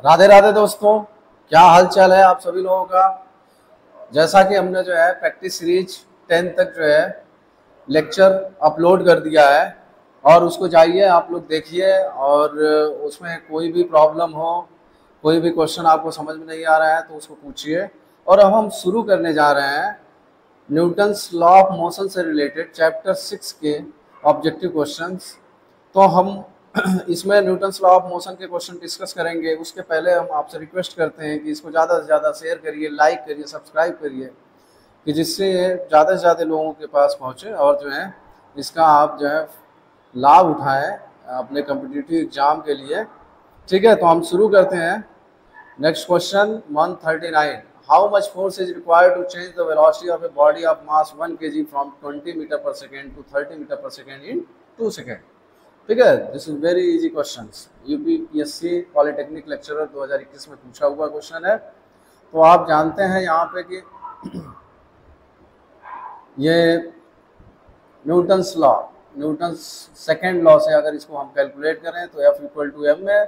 राधे राधे दोस्तों, क्या हाल चाल है आप सभी लोगों का। जैसा कि हमने जो है प्रैक्टिस सीरीज 10 तक जो है लेक्चर अपलोड कर दिया है और उसको जाइए आप लोग देखिए। और उसमें कोई भी प्रॉब्लम हो, कोई भी क्वेश्चन आपको समझ में नहीं आ रहा है तो उसको पूछिए। और अब हम शुरू करने जा रहे हैं न्यूटन्स लॉ ऑफ मोशन से रिलेटेड चैप्टर 6 के ऑब्जेक्टिव क्वेश्चंस। तो हम इसमें न्यूटन्स लॉ ऑफ मोशन के क्वेश्चन डिस्कस करेंगे। उसके पहले हम आपसे रिक्वेस्ट करते हैं कि इसको ज़्यादा से ज़्यादा शेयर करिए, लाइक करिए, सब्सक्राइब करिए, कि जिससे ज़्यादा से ज़्यादा लोगों के पास पहुँचे और जो है इसका आप जो है लाभ उठाएं अपने कम्पिटिटिव एग्जाम के लिए। ठीक है, तो हम शुरू करते हैं। Next question 139, how much force is required to change the velocity of a body of mass 1 kg from 20 metre per second to 30 metre per second in 2 second. ठीक है, this is very easy question, UPPSC polytechnic lecturer 2021 में पूछा हुआ question है। तो आप जानते हैं यहाँ पे कि ये न्यूटन्स सेकेंड लॉ से अगर इसको हम कैलकुलेट करें तो F इक्वल टू एम में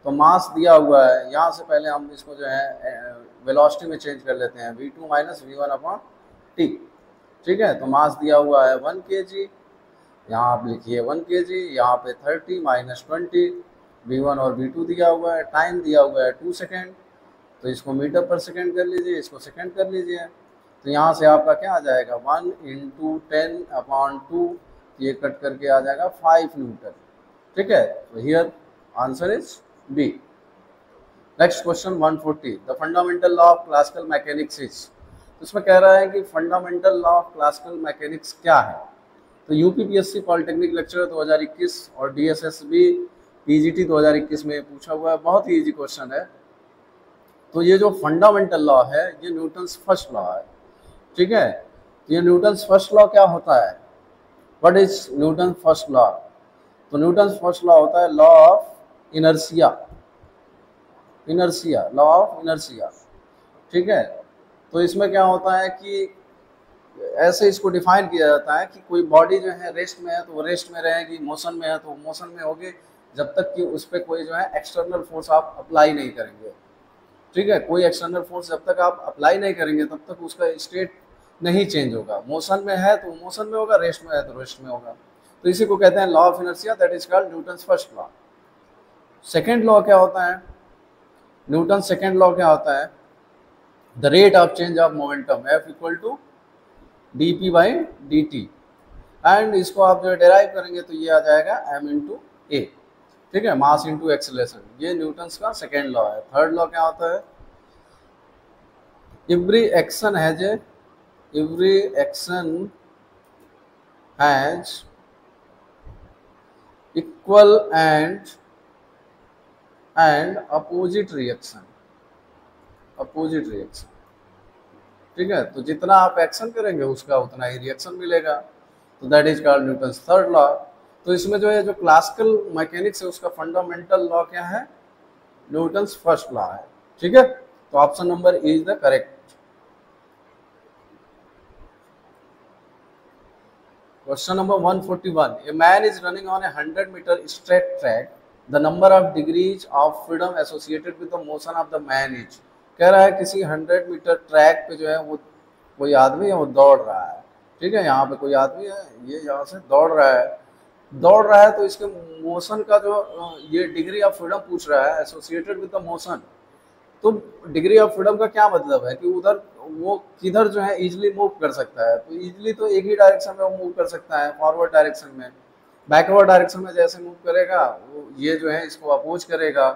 तो मास दिया हुआ है। यहाँ से पहले हम इसको जो है वेलोसिटी में चेंज कर लेते हैं, v2 minus v1 upon T. ठीक है, तो मास दिया हुआ है 1 kg, यहाँ आप लिखिए 1 kg, यहाँ पे 30 माइनस 20, v1 और v2 दिया हुआ है, टाइम दिया हुआ है 2 सेकेंड। तो इसको मीटर पर सेकेंड कर लीजिए, इसको सेकेंड कर लीजिए। तो यहाँ से आपका क्या आ जाएगा 1 × 10/2, ये कट करके आ जाएगा 5 न्यूटन। ठीक है, तो here answer is B. Next question 140, the fundamental law of classical mechanics is. तो इसमें कह रहा है कि fundamental law of classical mechanics क्या है। तो यूपीपीएससी पॉलिटेक्निक लेक्चर 2021 और डीएसएसबी पीजीटी 2021 में पूछा हुआ है, बहुत ही इजी क्वेश्चन है। तो ये जो फंडामेंटल लॉ है ये न्यूटन्स फर्स्ट लॉ है। ठीक है, तो ये न्यूटन्स फर्स्ट लॉ क्या होता है, what is Newton first law. तो न्यूटन्स फर्स्ट लॉ होता है law of inertia, law of inertia. ठीक है, तो इसमें क्या होता है कि ऐसे इसको डिफाइन किया जाता है कि कोई बॉडी जो है रेस्ट में है तो वो रेस्ट में रहेगी, मोशन में है तो मोशन में होगी, जब तक कि उस पर कोई जो है एक्सटर्नल फोर्स आप अप्लाई नहीं करेंगे। ठीक है, कोई एक्सटर्नल फोर्स जब तक आप अप्लाई नहीं करेंगे तब तक उसका स्टेट नहीं चेंज होगा। मोशन में है तो मोशन में होगा, रेस्ट में है तो रेस्ट में होगा। तो इसी को कहते हैं law of inertia, that is called Newton's first law. Second law क्या होता है, न्यूटन सेकेंड लॉ क्या होता है, the rate of change of momentum F equal to dp/dt। And इसको आप जो डेराइव करेंगे तो ये आ जाएगा m × a। ठीक है, मास इंटू एक्सेलरेशन, ये न्यूटन्स का सेकेंड लॉ है। थर्ड लॉ क्या होता है, every action has equal and opposite reaction. ठीक है, तो जितना आप एक्शन करेंगे उसका उतना ही रिएक्शन मिलेगा। तो that is called Newton's third law. तो इसमें जो है जो क्लासिकल मैकेनिक्स है उसका फंडामेंटल लॉ क्या है, न्यूटन्स फर्स्ट लॉ है। ठीक है, तो option number A is the correct. Question number 141, a man is running on a 100 metre straight track, the number of degrees of freedom associated with the motion of the man is. कह रहा है किसी 100 metre track पे जो है वो कोई आदमी है, वो दौड़ रहा है। ठीक है, यहाँ पे कोई आदमी है, ये यहाँ से दौड़ रहा है तो इसके मोशन का जो ये डिग्री ऑफ फ्रीडम पूछ रहा है एसोसिएटेड विद द मोशन। तो डिग्री ऑफ फ्रीडम का क्या मतलब है कि उधर वो किधर जो है इजीली मूव कर सकता है। तो इजीली तो एक ही डायरेक्शन में वो मूव कर सकता है, फॉरवर्ड डायरेक्शन में। बैकवर्ड डायरेक्शन में जैसे मूव करेगा वो ये जो है इसको अपोज करेगा।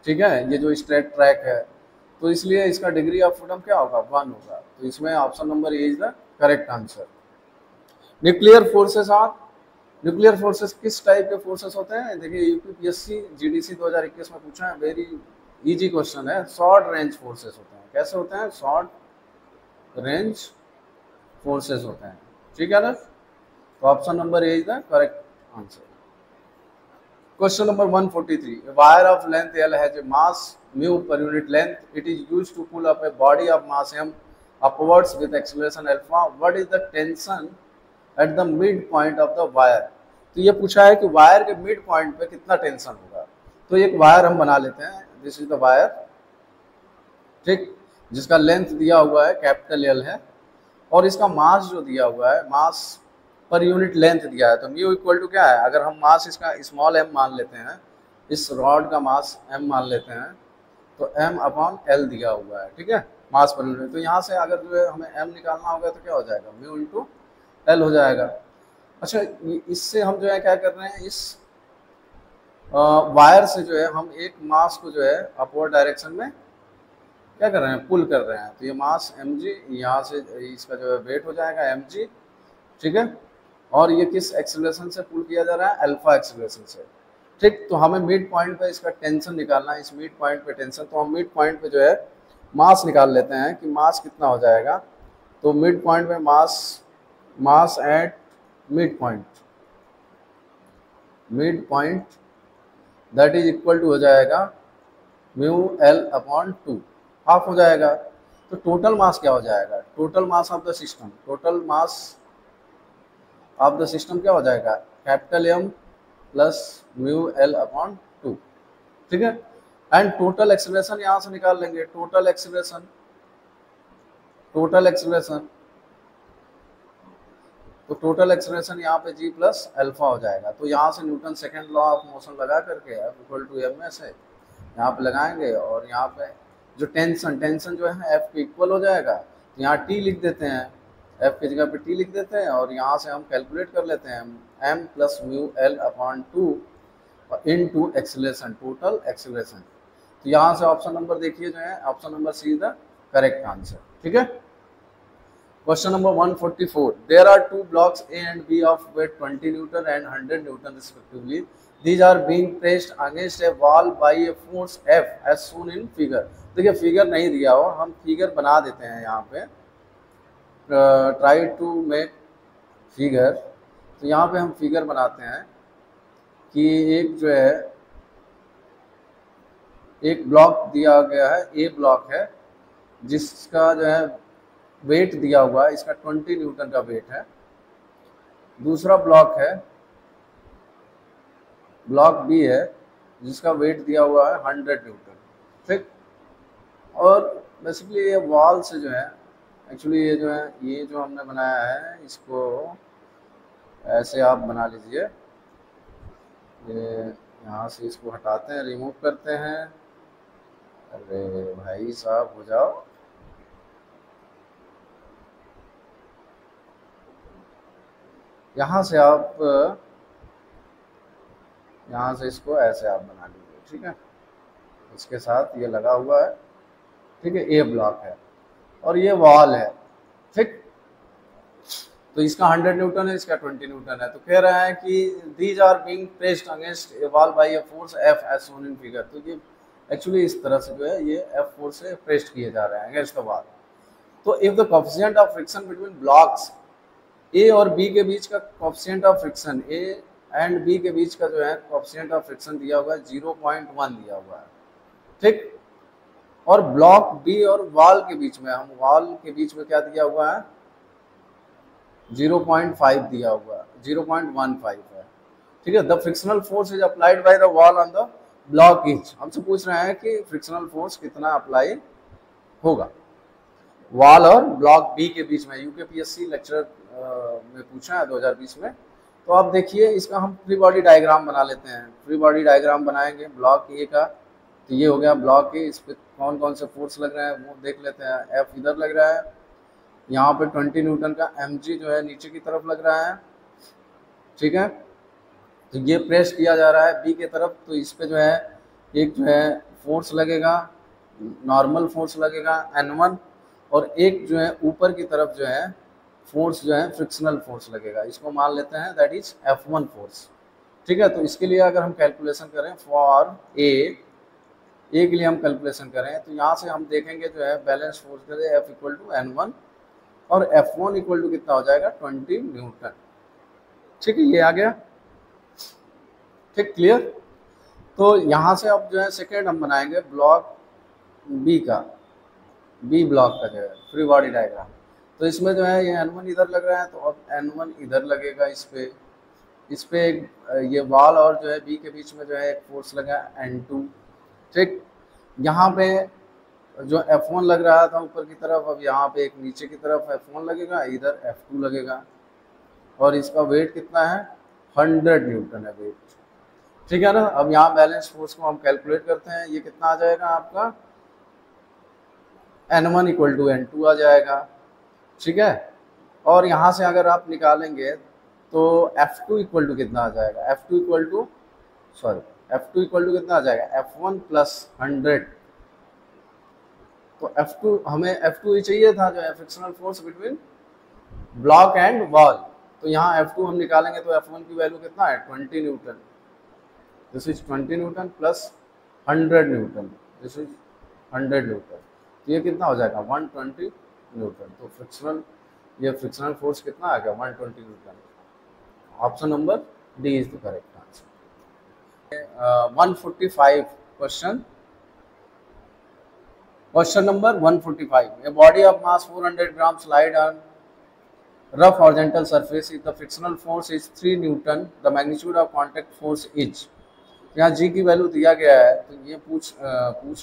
ठीक है, ये जो स्ट्रेट ट्रैक है, तो इसलिए इसका डिग्री ऑफ फ्रीडम क्या होगा, 1 होगा। तो इसमें option number A is the correct answer. Nuclear forces किस टाइप के फोर्सेस होते हैं, देखिए यूपीपीएससी जीडीसी 2021 में पूछा है, वेरी इजी क्वेश्चन है। शॉर्ट रेंज फोर्सेस होते हैं। कैसे होते हैं, शॉर्ट रेंज फोर्सेस होते हैं। ठीक है ना, तो option number A is the correct answer. Question number 143, a wire of length L has a mass mu per unit length. It is used to pull up a body of mass m upwards with acceleration alpha. What is the tension at the midpoint of the wire? तो ये पूछा है कि wire के mid point पे कितना tension होगा। तो एक वायर हम बना लेते हैं, दिस इज द वायर, ठीक, जिसका लेंथ दिया हुआ है कैपिटल एल है, और इसका मास जो दिया हुआ है, मास पर यूनिट लेंथ दिया है, तो म्यू इक्वल टू क्या है, अगर हम मास इसका स्मॉल m मान लेते हैं, इस रॉड का मास m मान लेते हैं, तो m अपॉन l दिया हुआ है, ठीक है, मास पर यूनिट। तो यहाँ से अगर जो है हमें m निकालना होगा तो क्या हो जाएगा, म्यू इंटू l हो जाएगा। अच्छा, इससे हम जो है क्या कर रहे हैं, इस वायर से जो है हम एक मास को जो है अपवर्ड डायरेक्शन में क्या कर रहे हैं, पुल कर रहे हैं। तो ये मास mg, यहाँ से इसका जो है वेट हो जाएगा mg, ठीक है, और ये किस एक्सेलरेशन से पुल किया जा रहा है, अल्फा एक्सेलरेशन से, ठीक। तो हमें मिड पॉइंट पे इसका टेंशन निकालना है, इस मिड पॉइंट पे टेंशन, तो हम मिड पॉइंट पे जो है मास निकाल लेते हैं कि मास कितना हो जाएगा। तो मिड पॉइंट पे mass at mid point that is equal to हो जाएगा म्यू l अपॉन 2, हाफ हो जाएगा। तो टोटल मास क्या हो जाएगा, total mass of the system, total mass of the system क्या हो जाएगा, capital M plus mu l upon 2, ठीक है। एंड टोटल एक्सेलरेशन यहाँ से निकाल लेंगे, टोटल एक्सेलरेशन तो टोटल एक्सेलरेशन यहाँ पे g प्लस अल्फा हो जाएगा। तो यहाँ से Newton second law of motion लगा करके F equal to M S है, यहाँ पे लगाएंगे, और यहाँ पे जो टेंशन जो है F के इक्वल हो जाएगा। तो यहाँ T लिख देते हैं, F की जगह पे T लिख देते हैं, और यहाँ से हम कैलकुलेट कर लेते हैं m plus mu l upon 2 into acceleration, total acceleration. तो यहाँ से ऑप्शन नंबर देखिए जो है, option number C is the correct answer, ठीक है। Question number 144. There are two blocks A and B of weight 20 Newton and 100 Newton respectively. These are being pressed against a wall by a force F as shown in figure. देखिए figure नहीं दिया हो, हम figure बना देते हैं यहाँ पे, ट्राई टू मेक फिगर। तो यहाँ पे हम फिगर बनाते हैं कि एक जो है एक ब्लॉक दिया गया है, ए ब्लॉक है, जिसका जो है वेट दिया हुआ है, इसका 20 न्यूटन का वेट है। दूसरा ब्लॉक है, ब्लॉक बी है, जिसका वेट दिया हुआ है 100 न्यूटन, ठीक। और बेसिकली ये वॉल से जो है, एक्चुअली ये जो है, ये जो हमने बनाया है, इसको ऐसे आप बना लीजिए, ये यहाँ से इसको हटाते हैं, रिमूव करते हैं। अरे भाई साहब हो जाओ, यहाँ से आप यहाँ से इसको ऐसे आप बना लीजिए, ठीक है, इसके साथ ये लगा हुआ है, ठीक है, ए ब्लॉक है और ये वॉल है, ठीक। तो इसका 100 न्यूटन है, इसका 20 न्यूटन है। तो कह रहा है कि these are being pressed against a wall by a force F as shown in figure. तो ये एक्चुअली इस तरह से जो है ये एफ फोर्स से प्रेस्ड किए जा रहे हैं अगेंस्ट द वॉल। तो if the coefficient of friction between blocks A और बी के बीच का coefficient of friction, A and B के बीच का जो है कोएफिशिएंट ऑफ फ्रिक्शन दिया हुआ है 0.1 दिया हुआ है, ठीक। और ब्लॉक बी और वॉल के बीच में, हम वॉल के बीच में क्या दिया हुआ है, 0.5 दिया हुआ है, 0.15 है, ठीक है। The frictional force is applied by the wall on the block each. हमसे पूछ रहे हैं कि फ्रिक्शनल फोर्स कितना अप्लाई होगा वॉल और ब्लॉक बी के बीच में। यूकेपीएससी लेक्चर में पूछा है 2020 में। तो आप देखिए इसका हम फ्री बॉडी डायग्राम बना लेते हैं। फ्री बॉडी डायग्राम बनाएंगे ब्लॉक ए का। तो ये हो गया ब्लॉक ए, इस पर कौन कौन से फोर्स लग रहे हैं वो देख लेते हैं। एफ इधर लग रहा है, यहाँ पे 20 न्यूटन का mg जो है नीचे की तरफ लग रहा है, ठीक है। तो ये प्रेस किया जा रहा है बी के तरफ। तो इस पे जो है एक जो है फोर्स लगेगा, नॉर्मल फोर्स लगेगा N1, और एक जो है ऊपर की तरफ जो है फोर्स जो है फ्रिक्शनल फोर्स लगेगा। इसको मान लेते हैं दैट इज F1 फोर्स, ठीक है। तो इसके लिए अगर हम कैलकुलेशन करें फॉर ए के लिए हम कैलकुलेशन करें तो यहाँ से हम देखेंगे जो है बैलेंस फोर्स करें F इक्वल टू N1 और F1 इक्वल टू कितना हो जाएगा 20 न्यूटन, ठीक है। ये आ गया, ठीक, क्लियर। तो यहाँ से अब जो है सेकेंड हम बनाएंगे ब्लॉक बी का, बी ब्लॉक का जो है फ्री बॉडी डायग्राम। तो इसमें जो है ये N1 इधर लग रहा है, तो अब N1 इधर लगेगा इस पे एक ये वॉल और जो है बी के बीच में जो है एक फोर्स लगा N2, ठीक। यहाँ पे जो F1 लग रहा था ऊपर की तरफ, अब यहाँ पे एक नीचे की तरफ F1 लगेगा, इधर F2 लगेगा, और इसका वेट कितना है, 100 न्यूटन है वेट। ठीक है ना। अब यहाँ बैलेंस फोर्स को हम कैलकुलेट करते हैं, ये कितना आ जाएगा आपका, N1 इक्वल टू N2 आ जाएगा। ठीक है। और यहाँ से अगर आप निकालेंगे तो F2 इक्वल टू कितना आ जाएगा, F2 इक्वल टू कितना आ जाएगा, F1 प्लस 100। तो F2 हमें F2 ही चाहिए था, जो है frictional force between block and wall. तो यहाँ F2 हम निकालेंगे तो F1 की वैल्यू कितना है, 20 Newton. This is 20 Newton plus 100 Newton, this is 100 Newton. तो ये कितना हो जाएगा, 120 न्यूटन। तो फ्रिक्शनल फोर्स कितना आ गया, 120 Newton. Option number D is the correct answer. 145 question number 145। A body of mass 400 grams slide on rough horizontal surface. If the frictional force is 3 Newton, the magnitude of contact force is। यहाँ G की value दिया गया है, तो ये पूछ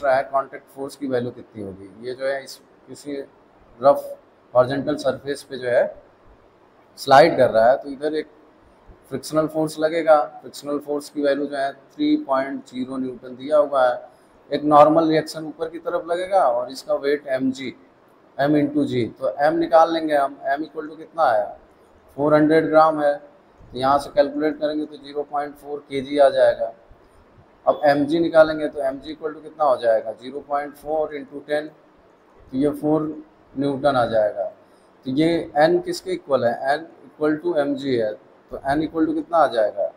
रहा है कॉन्टैक्ट फोर्स की वैल्यू कितनी होगी। ये जो है इस किसी रफ हॉरिजॉन्टल सरफेस पे जो है स्लाइड कर रहा है, तो इधर एक फ्रिक्शनल फोर्स लगेगा। फ्रिक्शनल फोर्स की वैल्यू जो है 3.0 न्यूटन दिया हुआ है। एक नॉर्मल रिएक्शन ऊपर की तरफ लगेगा और इसका वेट m इंटू जी। तो m निकाल लेंगे हम, m इक्वल टू कितना है, 400 ग्राम है। तो यहाँ से कैलकुलेट करेंगे तो 0.4 kg आ जाएगा। अब mg निकालेंगे तो mg इक्वल टू कितना हो जाएगा, 0.4 इंटू 10, तो ये 4 न्यूटन आ जाएगा। तो ये n किसके इक्वल है, n इक्वल टू mg है, तो n इक्वल टू कितना आ जाएगा,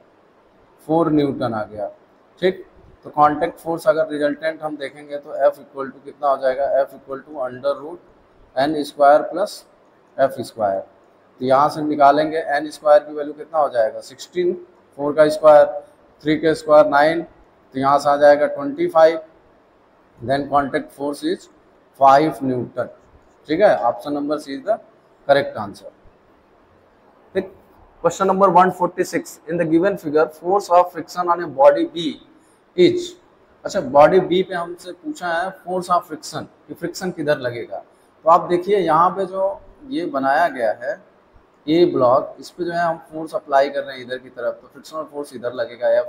4 न्यूटन आ गया। ठीक। तो कांटेक्ट फोर्स अगर रिजल्टेंट हम देखेंगे तो F इक्वल टू कितना हो जाएगा, F equal to under root n square plus F square. तो यहाँ से निकालेंगे n स्क्वायर की वैल्यू कितना हो जाएगा, 16, 4 का स्क्वायर 3 का स्क्वायर 9, तो यहाँ से आ जाएगा 25। Then contact force is 5 newton. ठीक है। Option number C is the correct answer. ठीक। Question number 146। In the given figure force of friction on a body B is. अच्छा, बॉडी बी पे हमसे पूछा है फोर्स ऑफ फ्रिक्शन, कि friction किधर लगेगा। तो आप देखिए यहाँ पे जो ये बनाया गया है ए ब्लॉक, इस पे जो है हम फोर्स अप्लाई कर रहे हैं इधर की तरफ, तो फ्रिक्शनल फोर्स इधर लगेगा F।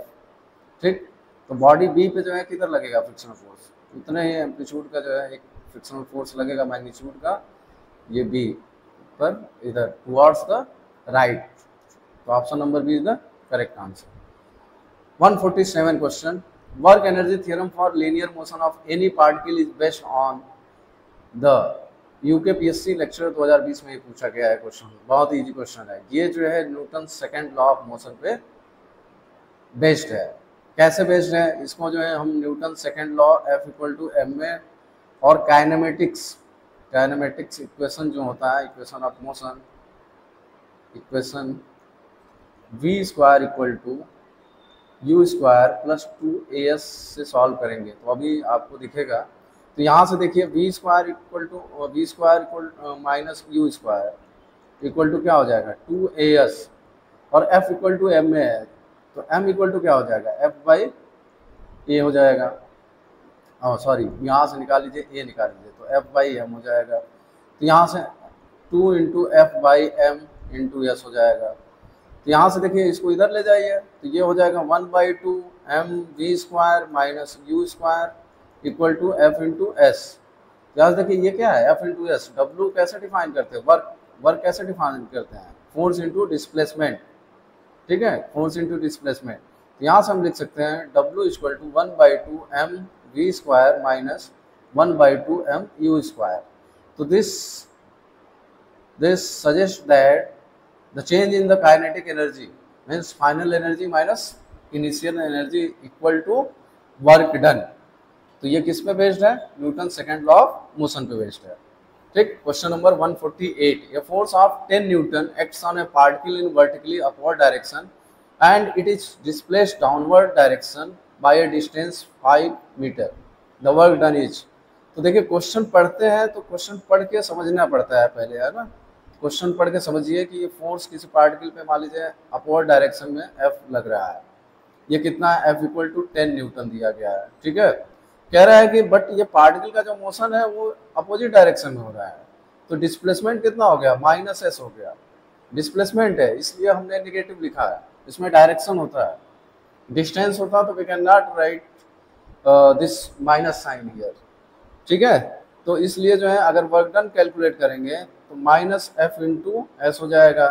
ठीक। तो बॉडी बी पे जो है किधर लगेगा फ्रिक्शनल फोर्स, इतने ही एम्पलीट्यूड का जो है एक फ्रिक्शनल फोर्स लगेगा मैग्नीट्यूड का, ये बी पर इधर टुवर्ड्स द राइट। तो option number B is the correct answer. 147 question. Work energy theorem for linear motion of any particle is based on the. UKPSC lecture 2020 में ये पूछा गया है क्वेश्चन, बहुत इजी क्वेश्चन है। ये जो है Newton second law of motion पे बेस्ड है। कैसे बेस्ड है, इसको जो है हम Newton second law F equal to ma और काइनेमेटिक्स इक्वेशन जो होता है, equation of motion, equation v square equal to u square plus 2as से सॉल्व करेंगे। तो अभी आपको दिखेगा, तो यहाँ से देखिए v square equal minus u square equal to क्या हो जाएगा, 2as, और f इक्वल टू ma है, तो m इक्वल टू क्या हो जाएगा, f बाई a हो जाएगा। सॉरी, यहाँ से निकाल लीजिए, a निकाल लीजिए, तो f बाई m हो जाएगा। तो यहाँ से 2 into F by M into S हो जाएगा। तो यहाँ से देखिए इसको इधर ले जाइए, तो ये हो जाएगा 1/2 mv square minus U square equal to F into S. यहाँ से देखिए ये क्या है, एफ इंटू एस। डब्ल्यू कैसे डिफाइन करते हैं, वर्क कैसे डिफाइन करते हैं, फोर्स इंटू डिस्प्लेसमेंट। ठीक है, फोर्स इंटू डिस्प्लेसमेंट। तो यहाँ से हम लिख सकते हैं W equal to 1/2 mv square minus 1/2 mu square. तो this suggests that the change in the kinetic energy means final energy minus initial energy equal to work done। तो ये किस पे बेस्ड है, Newton second law of motion पे based है। ठीक। Question number 148। A force of 10 Newton acts on a particle in vertically upward direction and it is displaced downward direction by a distance 5 meter। The work done is। तो देखिए question पढ़ते हैं तो question पढ़ के समझना पड़ता है पहले, है ना। क्वेश्चन पढ़ के समझिए कि ये फोर्स किसी पार्टिकल पे मान लीजिए अपवर्ड डायरेक्शन में F लग रहा है, ये कितना है, F इक्वल टू 10 न्यूटन दिया गया है। ठीक है। कह रहा है कि बट ये पार्टिकल का जो मोशन है वो अपोजिट डायरेक्शन में हो रहा है, तो डिस्प्लेसमेंट कितना हो गया, माइनस एस हो गया। डिस्प्लेसमेंट है इसलिए हमने निगेटिव लिखा है, इसमें डायरेक्शन होता है, डिस्टेंस होता तो we can not write this minus sign here, ठीक है। तो इसलिए जो है अगर वर्क डन कैलकुलेट करेंगे तो माइनस एफ इंटू एस हो जाएगा।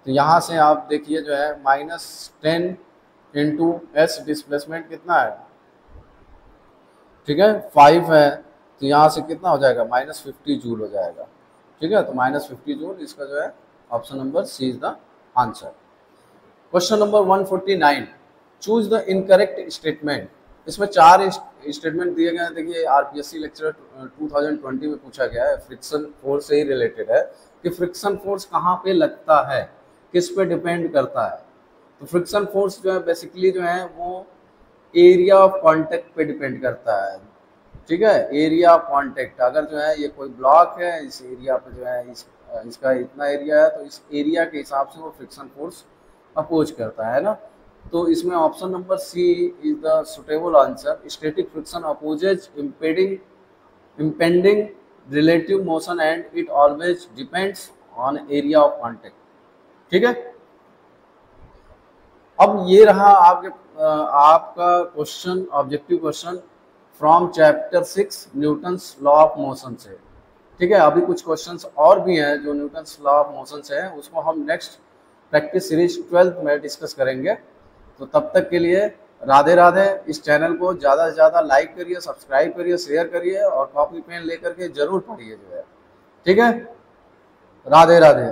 तो यहाँ से आप देखिए जो है -10 इंटू एस डिस्प्लेसमेंट कितना है, ठीक है 5 है, तो यहाँ से कितना हो जाएगा -50 जूल हो जाएगा, ठीक है। तो -50 जूल इसका जो है option number C is the answer. Question number 149, choose the incorrect statement. इसमें 4 स्टेटमेंट दिए गए हैं। देखिए आरपीएससी लेक्चर 2020 में पूछा गया है, फ्रिक्शन फोर्स से ही रिलेटेड है कि फ्रिक्शन फोर्स कहाँ पे लगता है, किस पे डिपेंड करता है। तो फ्रिक्शन फोर्स जो है बेसिकली जो है वो एरिया ऑफ कांटेक्ट पे डिपेंड करता है, ठीक है। एरिया ऑफ कांटेक्ट, अगर जो है ये कोई ब्लॉक है, इस एरिया पे जो है इसका इतना एरिया है, तो इस एरिया के हिसाब से वो फ्रिक्शन फोर्स अपोज करता है ना। तो इसमें option number C is the suitable answer. Static friction opposes impending relative motion and it always depends on area of contact, ठीक है। अब ये रहा आपका question, objective question from chapter 6 Newton's law of motion से, ठीक है। अभी कुछ क्वेश्चंस और भी हैं जो न्यूटन्स लॉ ऑफ मोशन से हैं, उसको हम नेक्स्ट प्रैक्टिस सीरीज 12 में डिस्कस करेंगे। तो तब तक के लिए राधे राधे। इस चैनल को ज़्यादा से ज़्यादा लाइक करिए, सब्सक्राइब करिए, शेयर करिए और कॉपी पेन लेकर के जरूर पढ़िए जो है, ठीक है। राधे राधे।